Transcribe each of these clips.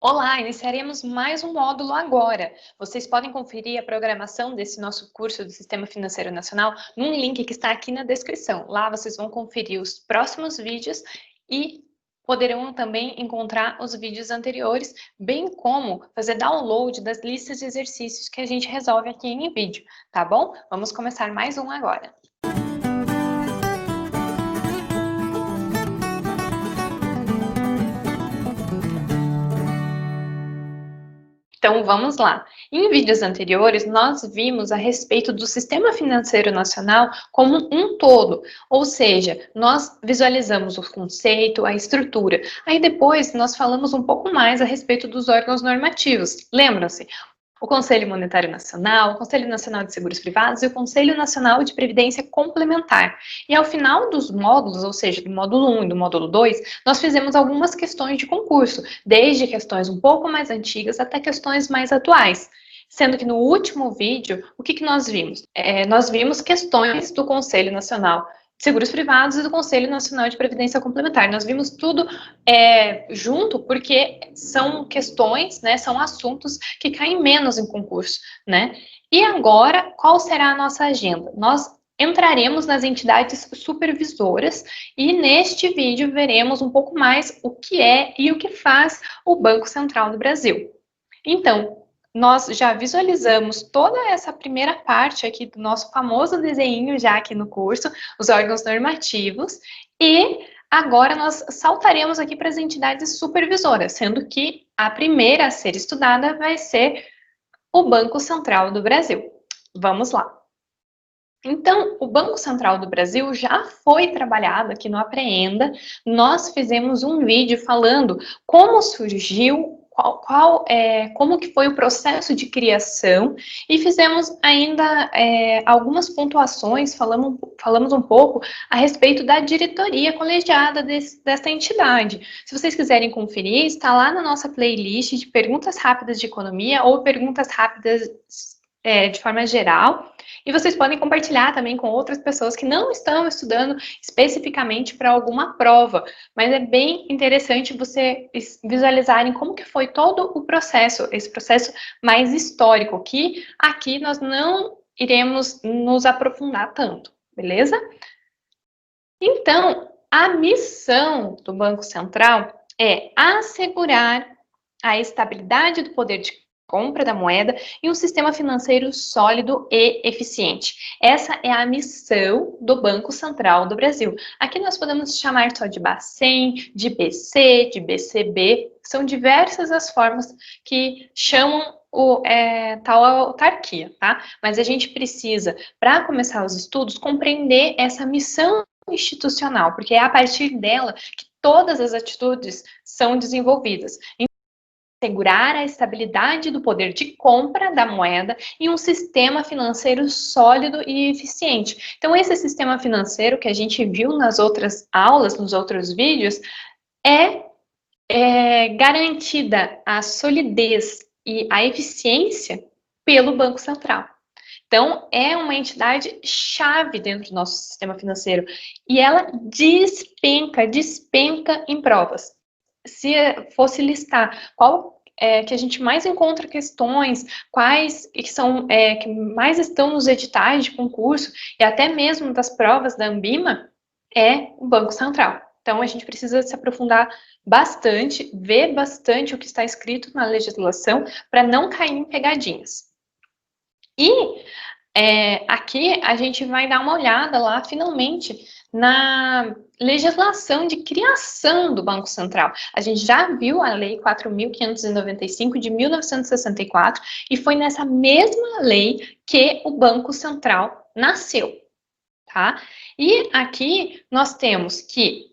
Olá, iniciaremos mais um módulo agora. Vocês podem conferir a programação desse nosso curso do Sistema Financeiro Nacional num link que está aqui na descrição. Lá vocês vão conferir os próximos vídeos e poderão também encontrar os vídeos anteriores, bem como fazer download das listas de exercícios que a gente resolve aqui em vídeo, tá bom? Vamos começar mais um agora. Então, vamos lá. Em vídeos anteriores, nós vimos a respeito do Sistema Financeiro Nacional como um todo, ou seja, nós visualizamos o conceito, a estrutura. Aí depois, nós falamos um pouco mais a respeito dos órgãos normativos. Lembram-se? O Conselho Monetário Nacional, o Conselho Nacional de Seguros Privados e o Conselho Nacional de Previdência Complementar. E ao final dos módulos, ou seja, do módulo 1 e do módulo 2, nós fizemos algumas questões de concurso, desde questões um pouco mais antigas até questões mais atuais. Sendo que no último vídeo, o que nós vimos? Nós vimos questões do Conselho Nacional de Seguros Privados e do Conselho Nacional de Previdência Complementar. Nós vimos tudo junto, porque são questões, né, são assuntos que caem menos em concurso, né? E agora, qual será a nossa agenda? Nós entraremos nas entidades supervisoras e neste vídeo veremos um pouco mais o que é e o que faz o Banco Central do Brasil. Então, nós já visualizamos toda essa primeira parte aqui do nosso famoso desenho já aqui no curso, os órgãos normativos, e agora nós saltaremos aqui para as entidades supervisoras, sendo que a primeira a ser estudada vai ser o Banco Central do Brasil. Vamos lá. Então, o Banco Central do Brasil já foi trabalhado aqui no Apreenda. Nós fizemos um vídeo falando como surgiu, como que foi o processo de criação e fizemos ainda algumas pontuações, falamos um pouco a respeito da diretoria colegiada desta entidade. Se vocês quiserem conferir, está lá na nossa playlist de perguntas rápidas de economia ou perguntas rápidas de forma geral. E vocês podem compartilhar também com outras pessoas que não estão estudando especificamente para alguma prova, mas é bem interessante vocês visualizarem como que foi todo o processo, esse processo mais histórico, que aqui nós não iremos nos aprofundar tanto, beleza? Então, a missão do Banco Central é assegurar a estabilidade do poder de compra da moeda e um sistema financeiro sólido e eficiente. Essa é a missão do Banco Central do Brasil. Aqui nós podemos chamar só de Bacen, de BC, de BCB, são diversas as formas que chamam tal autarquia, tá? Mas a gente precisa, para começar os estudos, compreender essa missão institucional, porque é a partir dela que todas as atitudes são desenvolvidas. Assegurar a estabilidade do poder de compra da moeda e um sistema financeiro sólido e eficiente. Então, esse sistema financeiro que a gente viu nas outras aulas, nos outros vídeos, é garantida a solidez e a eficiência pelo Banco Central. Então, é uma entidade chave dentro do nosso sistema financeiro e ela despenca em provas. Se fosse listar qual que a gente mais encontra questões, quais que são que mais estão nos editais de concurso e até mesmo das provas da Anbima, é o Banco Central. Então, a gente precisa se aprofundar bastante, ver bastante o que está escrito na legislação para não cair em pegadinhas. E aqui a gente vai dar uma olhada lá, finalmente, na legislação de criação do Banco Central. A gente já viu a Lei 4.595 de 1964 e foi nessa mesma lei que o Banco Central nasceu, tá? E aqui nós temos que,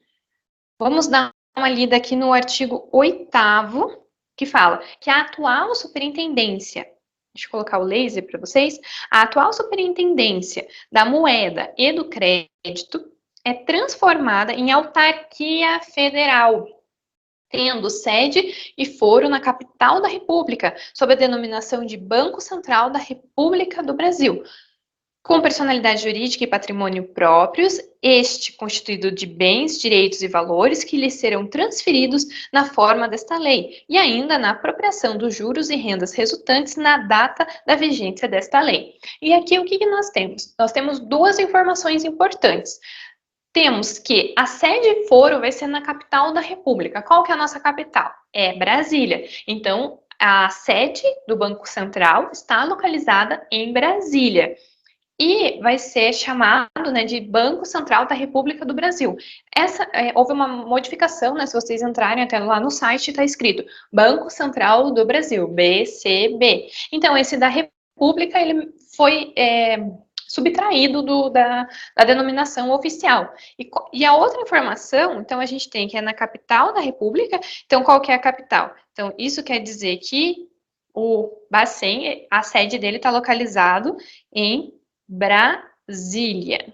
vamos dar uma lida aqui no artigo 8º, que fala que a atual superintendência, deixa eu colocar o laser para vocês, a atual superintendência da moeda e do crédito é transformada em autarquia federal, tendo sede e foro na capital da República, sob a denominação de Banco Central da República do Brasil. com personalidade jurídica e patrimônio próprios, este constituído de bens, direitos e valores que lhes serão transferidos na forma desta lei, e ainda na apropriação dos juros e rendas resultantes na data da vigência desta lei. E aqui o que nós temos? Nós temos duas informações importantes. Temos que a sede de foro vai ser na capital da República. Qual que é a nossa capital? É Brasília. Então, a sede do Banco Central está localizada em Brasília. E vai ser chamado, né, de Banco Central da República do Brasil. Houve uma modificação, né, se vocês entrarem até lá no site, está escrito Banco Central do Brasil, BCB. Então, esse da República, ele foi subtraído da denominação oficial. E a outra informação, então, a gente tem que é na capital da República. Então, qual que é a capital? Então, isso quer dizer que o Bacen, a sede dele está localizado em Brasília.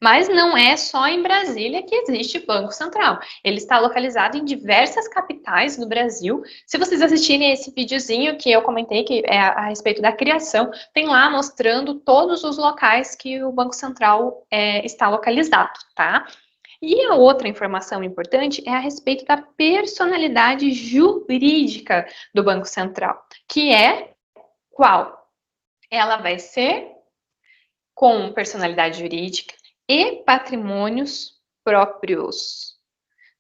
Mas não é só em Brasília que existe Banco Central. Ele está localizado em diversas capitais do Brasil. Se vocês assistirem esse videozinho que eu comentei, que é a respeito da criação, tem lá mostrando todos os locais que o Banco Central está localizado, tá? E a outra informação importante é a respeito da personalidade jurídica do Banco Central, que é qual? Ela vai ser com personalidade jurídica e patrimônios próprios,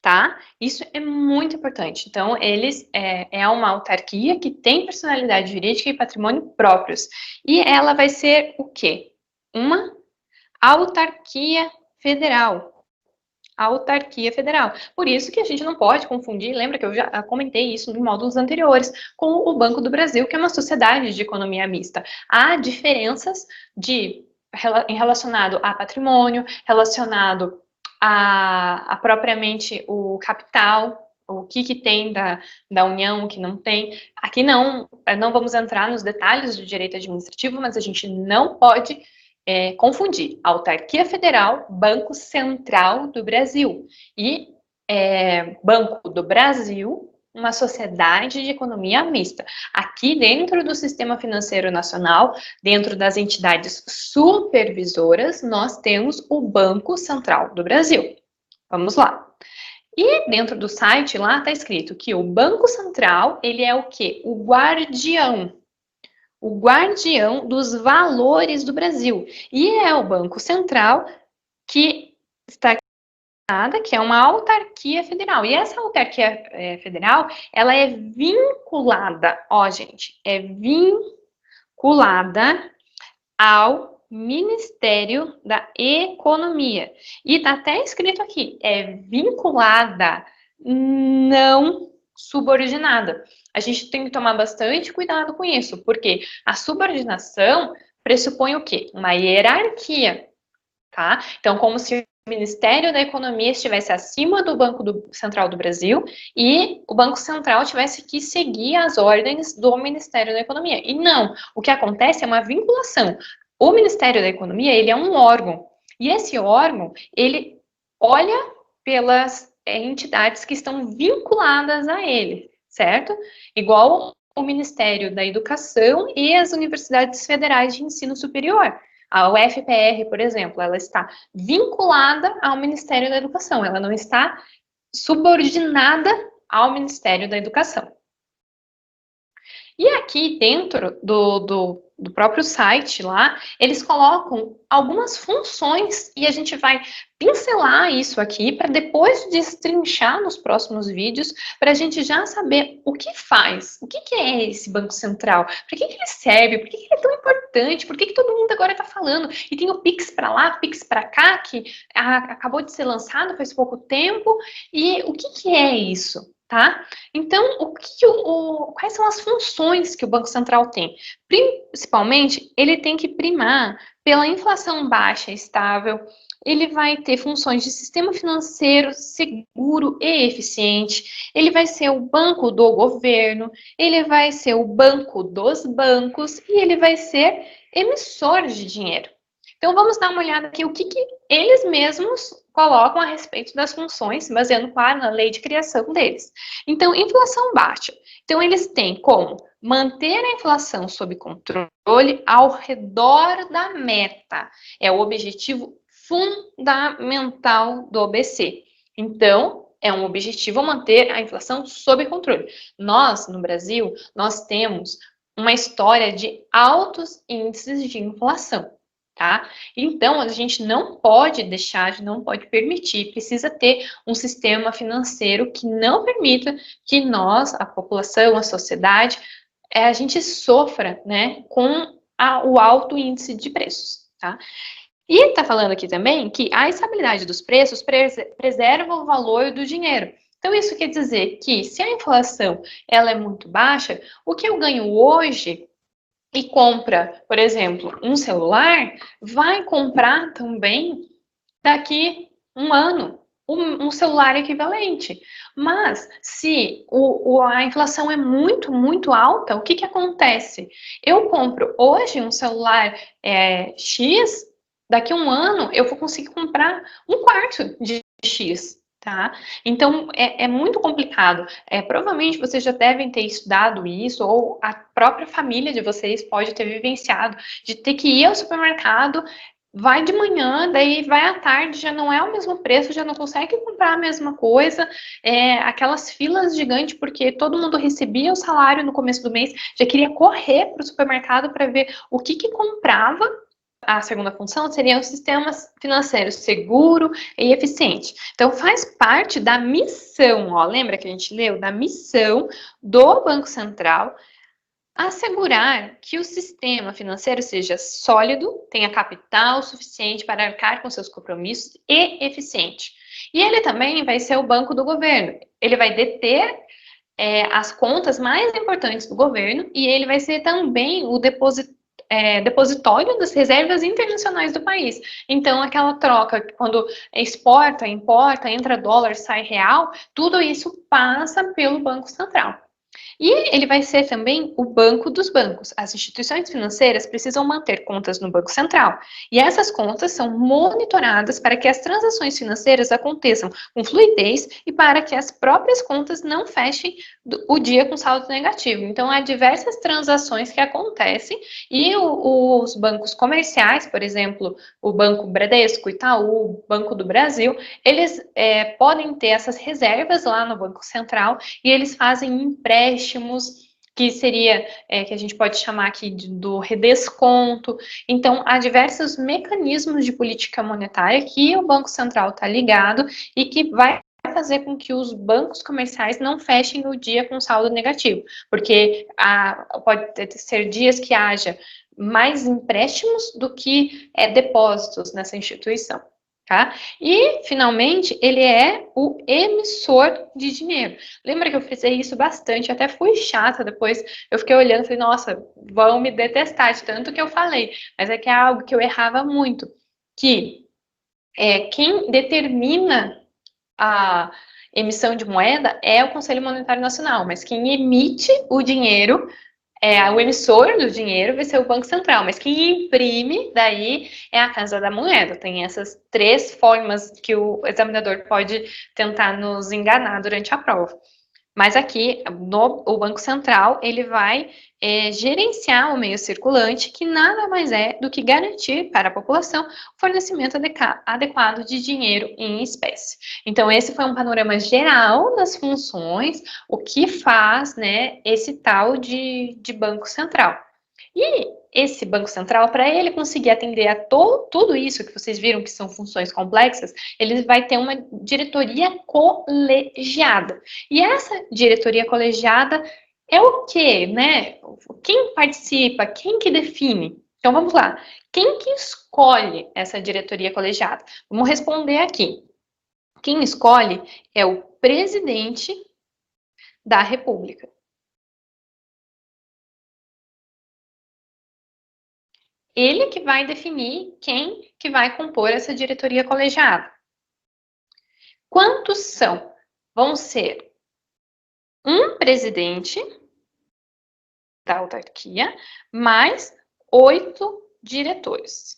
tá? Isso é muito importante. Então, eles é uma autarquia que tem personalidade jurídica e patrimônio próprios. E ela vai ser o quê? Uma autarquia federal. Autarquia federal. Por isso que a gente não pode confundir, lembra que eu já comentei isso em módulos anteriores, com o Banco do Brasil, que é uma sociedade de economia mista. Há diferenças relacionado a patrimônio, relacionado a propriamente o capital, o que tem da União, o que não tem. Aqui não vamos entrar nos detalhes do direito administrativo, mas a gente não pode confundir autarquia federal, Banco Central do Brasil e Banco do Brasil, uma sociedade de economia mista. Aqui dentro do Sistema Financeiro Nacional, dentro das entidades supervisoras, nós temos o Banco Central do Brasil. Vamos lá. E dentro do site lá está escrito que o Banco Central, ele é o quê? O guardião dos valores do Brasil. E é o Banco Central que está que é uma autarquia federal. E essa autarquia federal, ela é vinculada, ó, gente, é vinculada ao Ministério da Economia. E tá até escrito aqui, é vinculada, não subordinada. A gente tem que tomar bastante cuidado com isso, porque a subordinação pressupõe o quê? Uma hierarquia, tá? Então, como se o Ministério da Economia estivesse acima do Banco Central do Brasil e o Banco Central tivesse que seguir as ordens do Ministério da Economia. E não, o que acontece é uma vinculação. O Ministério da Economia, ele é um órgão, e esse órgão, ele olha pelas entidades que estão vinculadas a ele, certo? Igual o Ministério da Educação e as universidades federais de ensino superior. A UFPR, por exemplo, ela está vinculada ao Ministério da Educação, ela não está subordinada ao Ministério da Educação. E aqui dentro do próprio site lá, eles colocam algumas funções e a gente vai pincelar isso aqui para depois destrinchar nos próximos vídeos, para a gente já saber o que faz, o que é esse Banco Central, para que ele serve, por que ele é tão importante, por que todo mundo agora está falando, e tem o Pix para lá, Pix para cá, que acabou de ser lançado faz pouco tempo, e o que é isso? Tá? Então, quais são as funções que o Banco Central tem? Principalmente, ele tem que primar pela inflação baixa e estável, ele vai ter funções de sistema financeiro seguro e eficiente, ele vai ser o banco do governo, ele vai ser o banco dos bancos e ele vai ser emissor de dinheiro. Então, vamos dar uma olhada aqui o que eles mesmos colocam a respeito das funções, baseando, claro, na lei de criação deles. Então, inflação baixa. Então, eles têm como manter a inflação sob controle ao redor da meta. É o objetivo fundamental do OBC. Então, é um objetivo manter a inflação sob controle. Nós, no Brasil, nós temos uma história de altos índices de inflação, tá? Então, a gente não pode deixar, não pode permitir, precisa ter um sistema financeiro que não permita que nós, a população, a sociedade, a gente sofra, né, com o alto índice de preços, tá? E está falando aqui também que a estabilidade dos preços preserva o valor do dinheiro. Então, isso quer dizer que se a inflação ela é muito baixa, o que eu ganho hoje e compra, por exemplo, um celular, vai comprar também daqui um ano um celular equivalente. Mas se a inflação é muito, muito alta, o que, que acontece? Eu compro hoje um celular X, daqui um ano eu vou conseguir comprar um quarto de X. Tá? Então é muito complicado. Provavelmente vocês já devem ter estudado isso, ou a própria família de vocês pode ter vivenciado, de ter que ir ao supermercado, vai de manhã, daí vai à tarde, já não é o mesmo preço, já não consegue comprar a mesma coisa, aquelas filas gigantes, porque todo mundo recebia o salário no começo do mês, já queria correr para o supermercado para ver o que comprava. A segunda função seria um sistema financeiro seguro e eficiente. Então, faz parte da missão, ó, lembra que a gente leu? Da missão do Banco Central assegurar que o sistema financeiro seja sólido, tenha capital suficiente para arcar com seus compromissos e eficiente. E ele também vai ser o banco do governo. Ele vai deter as contas mais importantes do governo e ele vai ser também o depositório das reservas internacionais do país. Então, aquela troca, quando exporta, importa, entra dólar, sai real, tudo isso passa pelo Banco Central. E ele vai ser também o banco dos bancos. As instituições financeiras precisam manter contas no Banco Central. E essas contas são monitoradas para que as transações financeiras aconteçam com fluidez e para que as próprias contas não fechem o dia com saldo negativo. Então, há diversas transações que acontecem e os bancos comerciais, por exemplo, o Banco Bradesco, Itaú, o Banco do Brasil, eles podem ter essas reservas lá no Banco Central e eles fazem empréstimos, que seria, que a gente pode chamar aqui do redesconto. Então, há diversos mecanismos de política monetária que o Banco Central está ligado e que vai fazer com que os bancos comerciais não fechem o dia com saldo negativo, porque pode ser dias que haja mais empréstimos do que depósitos nessa instituição. Tá? E, finalmente, ele é o emissor de dinheiro. Lembra que eu fiz isso bastante, até fui chata depois, eu fiquei olhando e falei, nossa, vão me detestar de tanto que eu falei, mas é que é algo que eu errava muito, que quem determina a emissão de moeda é o Conselho Monetário Nacional, mas quem emite o dinheiro o emissor do dinheiro vai ser o Banco Central, mas quem imprime daí é a Casa da Moeda. Tem essas três formas que o examinador pode tentar nos enganar durante a prova. Mas aqui, o Banco Central, ele vai gerenciar o meio circulante, que nada mais é do que garantir para a população o fornecimento adequado de dinheiro em espécie. Então, esse foi um panorama geral das funções, o que faz, né, esse tal de Banco Central. E esse Banco Central, para ele conseguir atender a tudo isso que vocês viram que são funções complexas, ele vai ter uma diretoria colegiada. E essa diretoria colegiada é o quê, né? Quem participa, quem que define? Então vamos lá. Quem que escolhe essa diretoria colegiada? Vamos responder aqui. Quem escolhe é o presidente da República. Ele que vai definir quem que vai compor essa diretoria colegiada. Quantos são? Vão ser um presidente da autarquia, mais 8 diretores.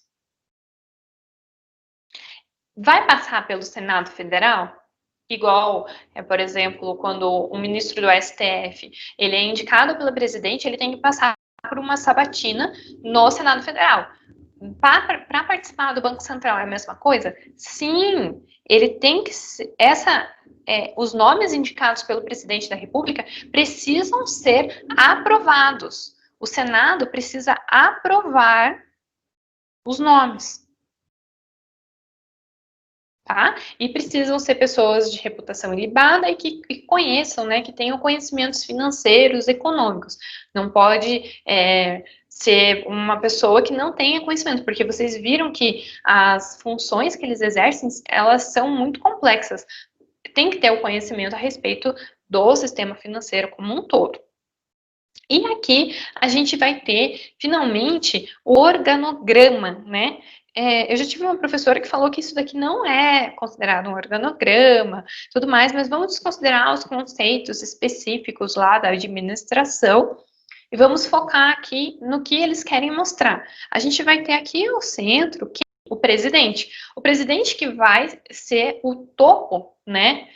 Vai passar pelo Senado Federal? Igual, por exemplo, quando um ministro do STF, ele é indicado pelo presidente, ele tem que passar por uma sabatina no Senado Federal. Para participar do Banco Central é a mesma coisa? Sim, ele tem que os nomes indicados pelo presidente da República precisam ser aprovados. O Senado precisa aprovar os nomes. Tá? E precisam ser pessoas de reputação ilibada e que conheçam, né, que tenham conhecimentos financeiros, econômicos. Não pode ser uma pessoa que não tenha conhecimento, porque vocês viram que as funções que eles exercem, elas são muito complexas. Tem que ter o conhecimento a respeito do sistema financeiro como um todo. E aqui a gente vai ter, finalmente, o organograma, né? Eu já tive uma professora que falou que isso daqui não é considerado um organograma, tudo mais, mas vamos considerar os conceitos específicos lá da administração e vamos focar aqui no que eles querem mostrar. A gente vai ter aqui o centro, que é o presidente que vai ser o topo, né,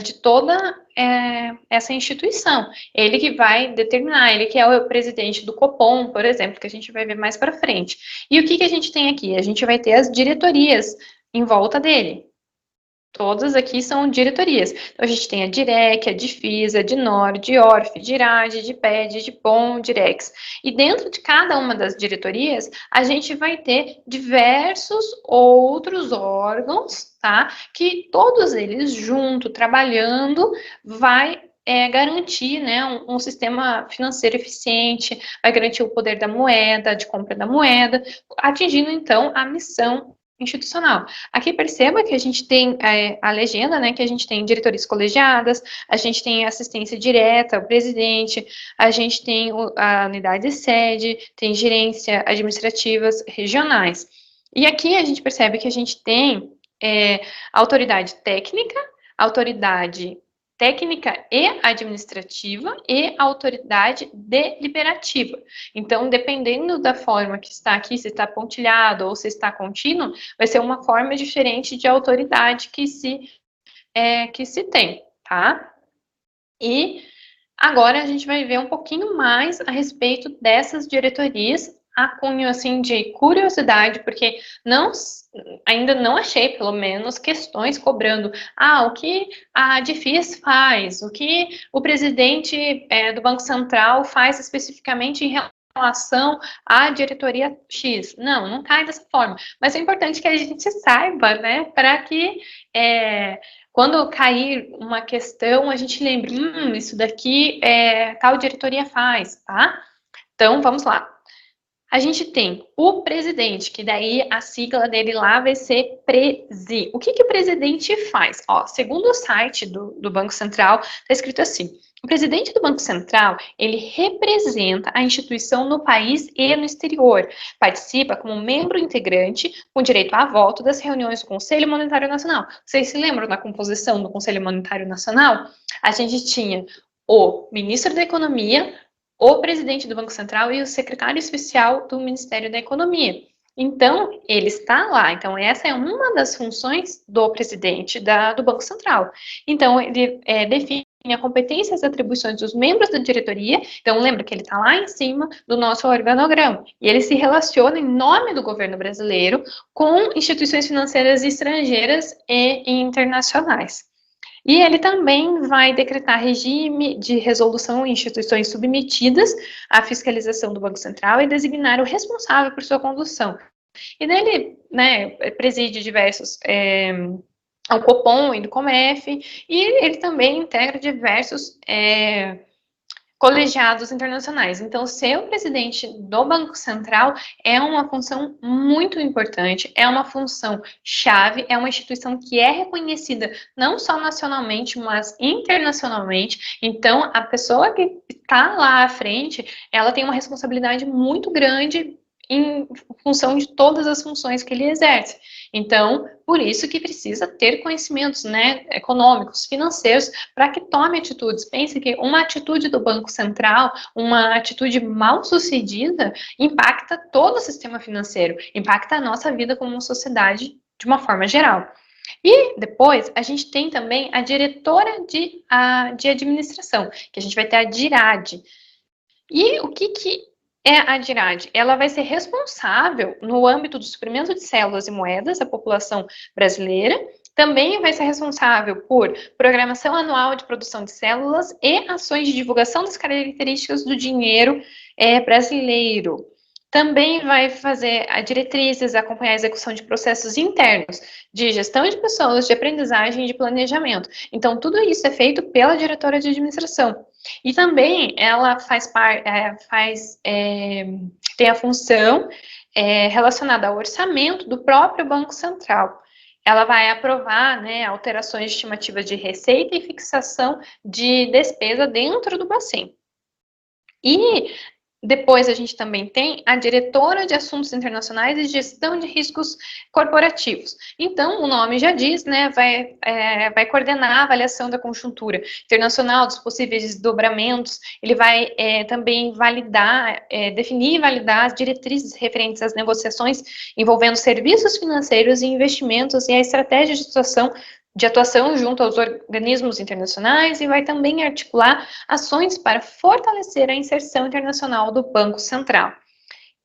de toda essa instituição. Ele que vai determinar, ele que é o presidente do Copom, por exemplo, que a gente vai ver mais para frente. E o que a gente tem aqui? A gente vai ter as diretorias em volta dele. Todas aqui são diretorias. Então, a gente tem a DIREC, a DIFISA, a DINOR, DIORF, DIRAD, DIPED, DIPOM, DIREX. E dentro de cada uma das diretorias, a gente vai ter diversos outros órgãos, tá? Que todos eles junto, trabalhando, vai garantir, né, um sistema financeiro eficiente, vai garantir o poder da moeda, de compra da moeda, atingindo, então, a missão institucional. Aqui perceba que a gente tem a legenda, né, que a gente tem diretorias colegiadas, a gente tem assistência direta ao presidente, a gente tem a unidade de sede, tem gerência administrativas regionais. E aqui a gente percebe que a gente tem autoridade técnica e administrativa e autoridade deliberativa. Então, dependendo da forma que está aqui, se está pontilhado ou se está contínuo, vai ser uma forma diferente de autoridade que se tem, tá? E agora a gente vai ver um pouquinho mais a respeito dessas diretorias, a cunho assim de curiosidade, porque ainda não achei, pelo menos, questões cobrando o que a DIFIS faz, o que o presidente do Banco Central faz especificamente em relação à diretoria X. Não cai dessa forma. Mas é importante que a gente saiba, né, para que quando cair uma questão, a gente lembre, isso daqui tal diretoria faz, tá? Então, vamos lá. A gente tem o presidente, que daí a sigla dele lá vai ser PRESI. O que o presidente faz? Segundo o site do Banco Central, está escrito assim: o presidente do Banco Central, ele representa a instituição no país e no exterior. Participa como membro integrante, com direito a voto, das reuniões do Conselho Monetário Nacional. Vocês se lembram da composição do Conselho Monetário Nacional? A gente tinha o ministro da Economia, o presidente do Banco Central e o secretário especial do Ministério da Economia. Então, ele está lá. Então, essa é uma das funções do presidente do Banco Central. Então, ele define a competência e as atribuições dos membros da diretoria. Então, lembra que ele está lá em cima do nosso organograma. E ele se relaciona em nome do governo brasileiro com instituições financeiras estrangeiras e internacionais. E ele também vai decretar regime de resolução em instituições submetidas à fiscalização do Banco Central e designar o responsável por sua condução. E nele, né, preside diversos ao Copom e do Comef, e ele também integra diversos colegiados internacionais. Então, ser o presidente do Banco Central é uma função muito importante, é uma função chave, é uma instituição que é reconhecida não só nacionalmente, mas internacionalmente. Então, a pessoa que está lá à frente, ela tem uma responsabilidade muito grande em função de todas as funções que ele exerce. Então, por isso que precisa ter conhecimentos, né, econômicos, financeiros, para que tome atitudes. Pense que uma atitude do Banco Central, uma atitude mal sucedida, impacta todo o sistema financeiro, impacta a nossa vida como sociedade de uma forma geral. E depois, a gente tem também a diretora de administração, que a gente vai ter a DIRAD. E o que é a DIRAD? Ela vai ser responsável no âmbito do suprimento de células e moedas à população brasileira, também vai ser responsável por programação anual de produção de células e ações de divulgação das características do dinheiro brasileiro. Também vai fazer diretrizes, acompanhar a execução de processos internos de gestão de pessoas, de aprendizagem e de planejamento. Então, tudo isso é feito pela diretora de administração. E também ela tem a função relacionada ao orçamento do próprio Banco Central. Ela vai aprovar, né, alterações de estimativas de receita e fixação de despesa dentro do Bacen. E depois a gente também tem a diretora de assuntos internacionais e gestão de riscos corporativos. Então, o nome já diz, né, vai coordenar a avaliação da conjuntura internacional, dos possíveis desdobramentos, ele vai também validar, definir e validar as diretrizes referentes às negociações envolvendo serviços financeiros e investimentos e a estratégia de atuação junto aos organismos internacionais e vai também articular ações para fortalecer a inserção internacional do Banco Central.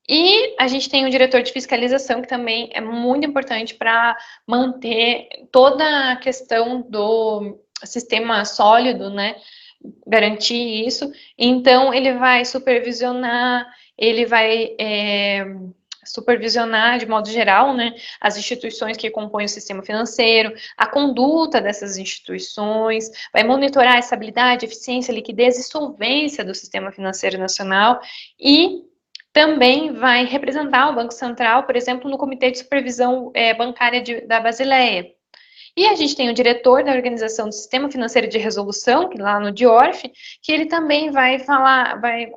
E a gente tem um diretor de fiscalização que também é muito importante para manter toda a questão do sistema sólido, né? Garantir isso. Então, ele vai supervisionar, ele vai supervisionar, de modo geral, né, as instituições que compõem o sistema financeiro, a conduta dessas instituições, vai monitorar a estabilidade, eficiência, liquidez e solvência do sistema financeiro nacional e também vai representar o Banco Central, por exemplo, no Comitê de Supervisão Bancária da Basileia. E a gente tem o diretor da Organização do Sistema Financeiro de Resolução, que lá no DIORF, que ele também vai falar, vai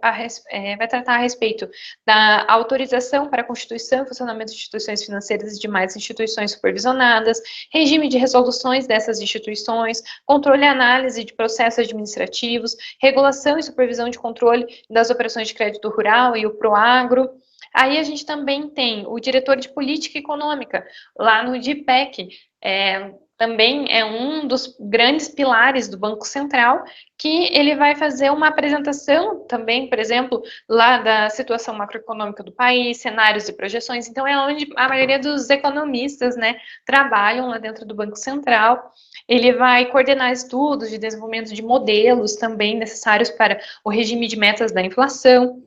tratar a respeito da autorização para a constituição e funcionamento de instituições financeiras e demais instituições supervisionadas, regime de resoluções dessas instituições, controle e análise de processos administrativos, regulação e supervisão de controle das operações de crédito rural e o Proagro. Aí a gente também tem o diretor de política econômica, lá no DIPEC, também é um dos grandes pilares do Banco Central, que ele vai fazer uma apresentação também, por exemplo, lá da situação macroeconômica do país, cenários e projeções. Então, é onde a maioria dos economistas, né, trabalham lá dentro do Banco Central. Ele vai coordenar estudos de desenvolvimento de modelos também necessários para o regime de metas da inflação.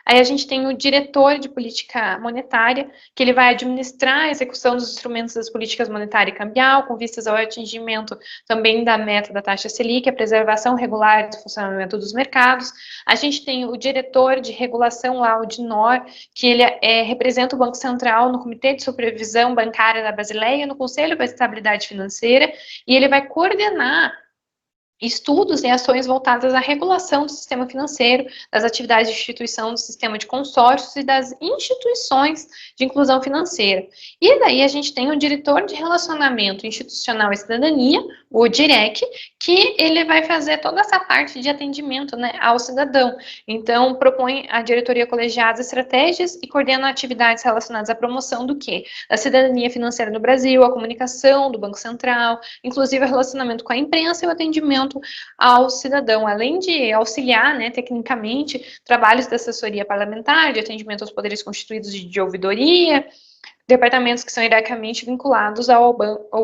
Aí a gente tem o diretor de política monetária, que ele vai administrar a execução dos instrumentos das políticas monetária e cambial, com vistas ao atingimento também da meta da taxa Selic, a preservação regular do funcionamento dos mercados. A gente tem o diretor de regulação lá, o DINOR, que ele representa o Banco Central no Comitê de Supervisão Bancária da Basileia, no Conselho para a Estabilidade Financeira, e ele vai coordenar estudos e ações voltadas à regulação do sistema financeiro, das atividades de instituição do sistema de consórcios e das instituições de inclusão financeira. E daí a gente tem o diretor de relacionamento institucional e cidadania, o DIREC, que ele vai fazer toda essa parte de atendimento, né, ao cidadão. Então, propõe a diretoria colegiada estratégias e coordena atividades relacionadas à promoção do quê? Da cidadania financeira no Brasil, a comunicação do Banco Central, inclusive o relacionamento com a imprensa e o atendimento ao cidadão, além de auxiliar, né, tecnicamente, trabalhos de assessoria parlamentar, de atendimento aos poderes constituídos de ouvidoria, departamentos que são hierarquicamente vinculados ao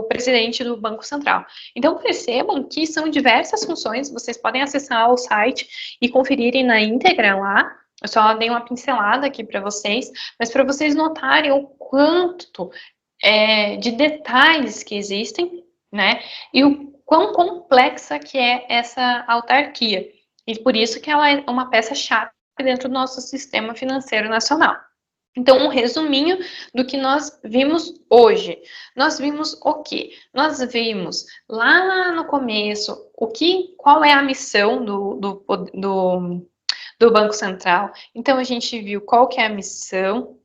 presidente do Banco Central. Então, percebam que são diversas funções, vocês podem acessar o site e conferirem na íntegra lá. Eu só dei uma pincelada aqui para vocês, mas para vocês notarem o quanto de detalhes que existem, né, e o quão complexa que é essa autarquia. E por isso que ela é uma peça-chave dentro do nosso sistema financeiro nacional. Então, um resuminho do que nós vimos hoje. Nós vimos o quê? Nós vimos lá no começo qual é a missão do Banco Central. Então, a gente viu qual que é a missão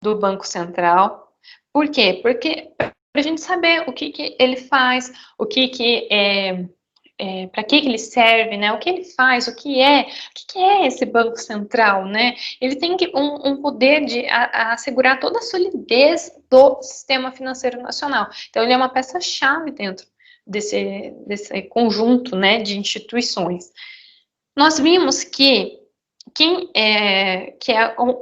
do Banco Central. Por quê? Porque para a gente saber o que ele faz, para que ele serve, né? O que ele faz, o que é esse Banco Central, né? Ele tem um poder de assegurar toda a solidez do sistema financeiro nacional. Então, ele é uma peça-chave dentro desse conjunto, né, de instituições. Nós vimos que é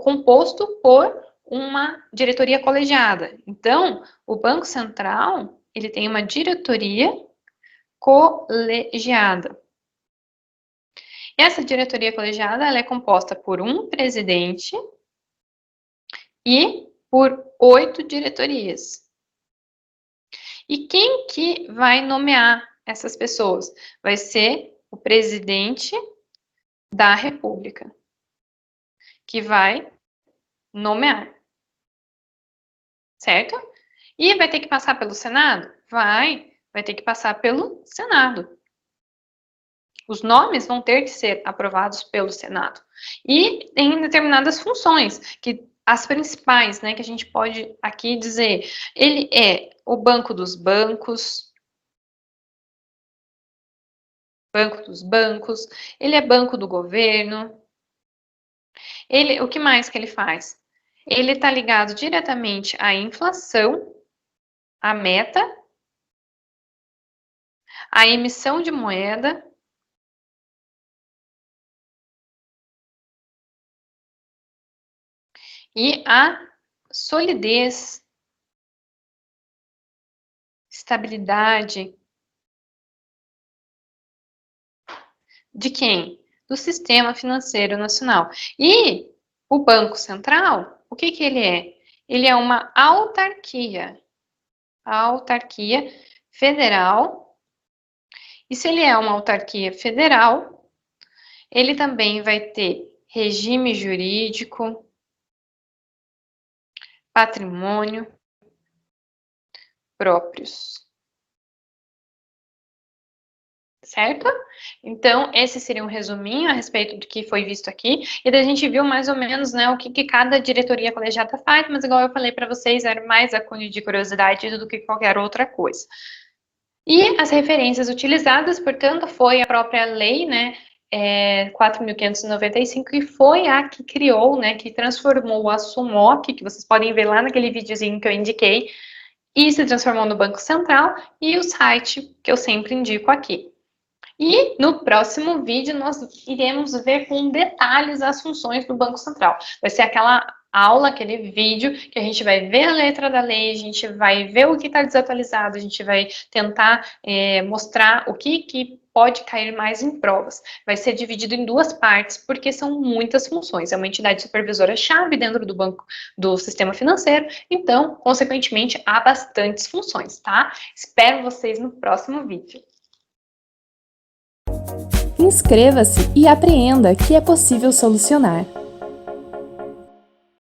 composto por uma diretoria colegiada. Então, o Banco Central, ele tem uma diretoria colegiada. E essa diretoria colegiada, ela é composta por um presidente e por 8 diretorias. E quem que vai nomear essas pessoas? Vai ser o presidente da República, que vai nomear, certo? E vai ter que passar pelo Senado? Vai ter que passar pelo Senado. Os nomes vão ter que ser aprovados pelo Senado. E tem determinadas funções, que as principais, né, que a gente pode aqui dizer, ele é o banco dos bancos, ele é banco do governo, o que mais que ele faz? Ele está ligado diretamente à inflação, à meta, à emissão de moeda, e a solidez, estabilidade de quem? Do sistema financeiro nacional. E o Banco Central, o que ele é? Ele é uma autarquia federal. E se ele é uma autarquia federal, ele também vai ter regime jurídico, patrimônio próprios. Certo? Então, esse seria um resuminho a respeito do que foi visto aqui, e daí a gente viu mais ou menos, né, o que cada diretoria colegiada faz, mas igual eu falei para vocês, era mais a cunho de curiosidade do que qualquer outra coisa. E as referências utilizadas, portanto, foi a própria lei, né, 4.595, que foi a que criou, né, que transformou a SUMOC, que vocês podem ver lá naquele videozinho que eu indiquei, e se transformou no Banco Central, e o site que eu sempre indico aqui. E no próximo vídeo nós iremos ver com detalhes as funções do Banco Central. Vai ser aquela aula, aquele vídeo que a gente vai ver a letra da lei, a gente vai ver o que está desatualizado, a gente vai tentar mostrar o que pode cair mais em provas. Vai ser dividido em 2 partes, porque são muitas funções. É uma entidade supervisora-chave dentro do banco, do sistema financeiro, então, consequentemente, há bastantes funções, tá? Espero vocês no próximo vídeo. Inscreva-se e apreenda que é possível solucionar.